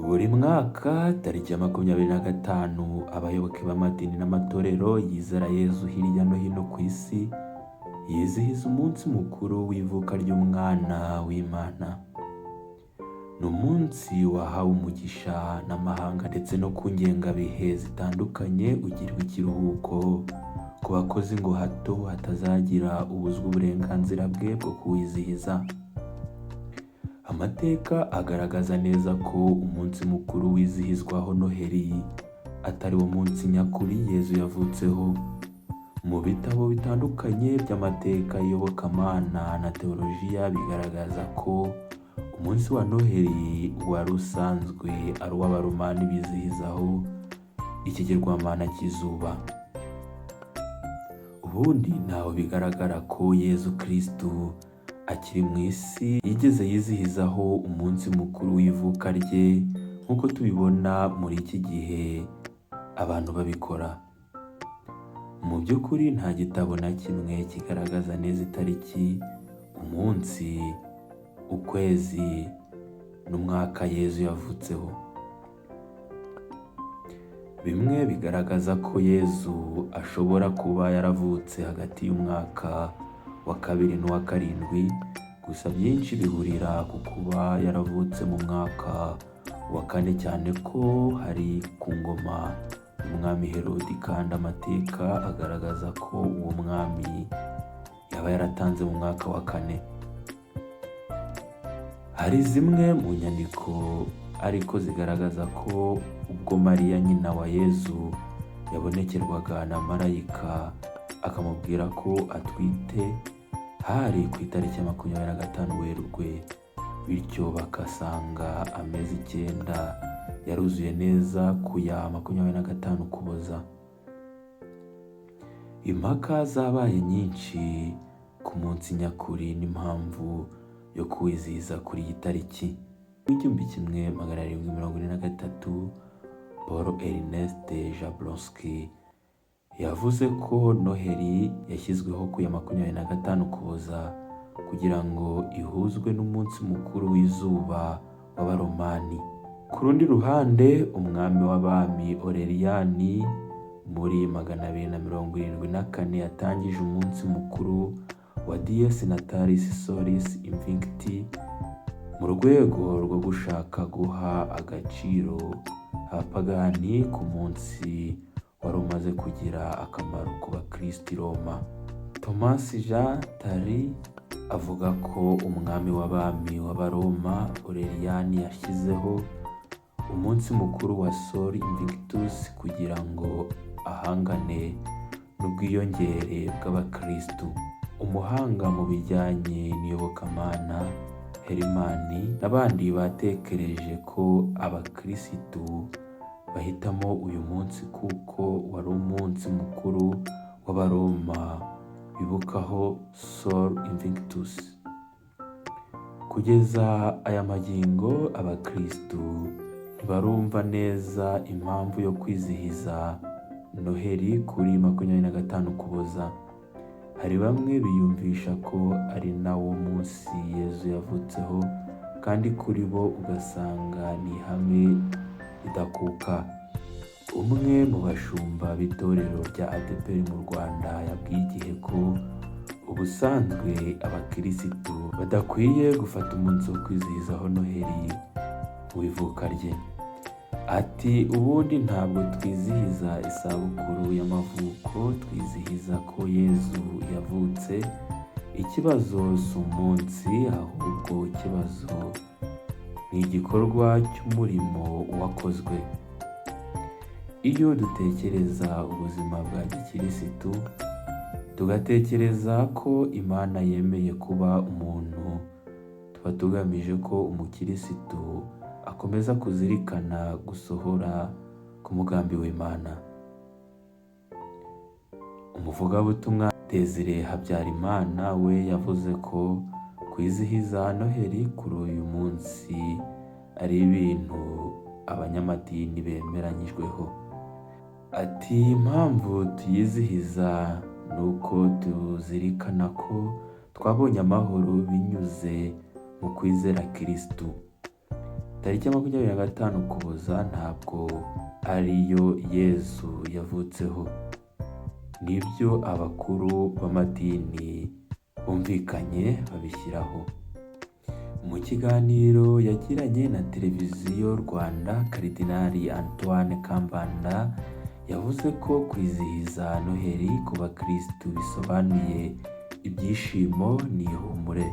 Buri mwaka tariki ya 25 abayoboke b'amadini n'amatorero yizera Yezu hirya no hino ku isi yizihiza umunsi mukuru w'ivuka ry'umwana w'Imana. Ni umunsi wahawe umugisha n'amahanga ndetse no ku ngengabihe zitandukanye ugirwa ikiruhuko ku bakozi ngo hato hatazagira ubuzwa uburenganzira bwe bwo kuwizihiza. Amateka agaragaza neza ko umunsi mukuru wizihizwaho Noheli atari wo munsi nyakuri Yezu yavutseho. Mu bitabo bitandukanye by'amateka y'iyobokamana na teolojiya bigaragaza ko umunsi wa Noheli wari usanzwe ari uw'abaromani bizihizaho ikigirwamana cy'izuba. Ubundi ntaho bigaragara ko Yezu Kristu akiri mu isi yigeze yizihizaho umunsi mukuru w'ivuka rye nk'uko tubibona muri iki gihe abantu babikora. Mu by'ukuri nta gitabo na kimwe kigaragaza neza itariki, umunsi, ukwezi n'umwaka Yezu yavutseho. Bimwe bigaragaza ko Yezu ashobora kuba yaravutse hagati y'umwaka wa 2 n'uwa 7, gusa byinshi bihurira ku kuba yaravutse mu mwaka wa 4 cyane ko hari ku ngoma y'umwami Herodi, kandi amateka agaragaza ko uwo mwami yaba yaratanze mu mwaka wa 4. Hari zimwe mu nyandiko ariko zigaragaza ko ubwo Mariya nyina wa Yezu yabonekerwaga na marayika akamubwira ko atwite hari ku itariki ya 25 Werurwe, bityo bakasanga amezi 9 yaruzuye neza ku ya 25 Ukuboza. Impaka zabaye nyinshi ku munsi nyakuri n'impamvu yo kuwizihiza kuri iyi tariki. Mu 1743 Paul Ernest Jablonski yavuze ko Noheli yashyizweho ku ya 25 Ukuboza kugira ngo ihuzwe n'umunsi mukuru w'izuba w'abaromani. Ku rundi ruhande, umwami w'abami Aurelian muri 274 yatangije umunsi mukuru wa Dies Natalis Solis Invicti mu rwego rwo gushaka guha agaciro abapagani ku munsi wari umaze kugira akamaro ku bakristo i Roma. Thomas Jean Tari avuga ko umwami w'abami w'abaroma Aurelian yashyizeho umunsi mukuru wa Sol Invictus kugira ngo ahangane n'ubwiyongere bw'abakristo. Umuhanga mu bijyanye n'iyobokamana Herimani n'abandi batekereje ko abakristo bahitamo uyu munsi kuko wari umunsi mukuru w'abaroma bibukaho Sol Invictus. Kugeza aya magingo abakristo ntibarumva neza impamvu yo kwizihiza Noheli kuri 25 Ukuboza. Hari bamwe biyumvisha ko ari nawo munsi Yezu yavutseho, kandi kuri bo ugasanga ni ihame ridakuka. Umwe mu bashumba b'itorero rya ADEPR mu Rwanda yabwiye igihe ko ubusanzwe abakirisitu badakwiye gufata umunsi wo kwizihizaho Noheli w'ivuka rye. Ati ubundi ntabwo twizihiza isabukuru y'amavuko, twizihiza ko Yezu yavutse. Ikibazo si umunsi, ahubwo ikibazo ni igikorwa cy'umurimo wakozwe. Iyo dutekereza ubuzima bwa gikirisitu, tugatekereza ko Imana yemeye kuba umuntu, tuba tugamije ko umukirisitu akomeza kuzirikana gusohora ku mugambi w'Imana. Umuvugabutumwa Desire Habyarimana we yavuze ko kwizihiza Noheli kuri uyu munsi ari ibintu abanyamadini bemeranyijweho. Ati impamvu tuyizihiza ni uko tuzirikana ko twabonye amahoro binyuze mu kwizera Kristu. tariki ya 25 Ukuboza ntabwo ariyo Yezu yavutseho. Nibyo abakuru b'amadini bumvikanye babishyiraho. Mu kiganiro yagiranye na televiziyo Rwanda, Karidinali Antoine Kambanda yavuze ko kwizihiza Noheli ku bakirisitu bisobanuye ibyishimo n'ihumure.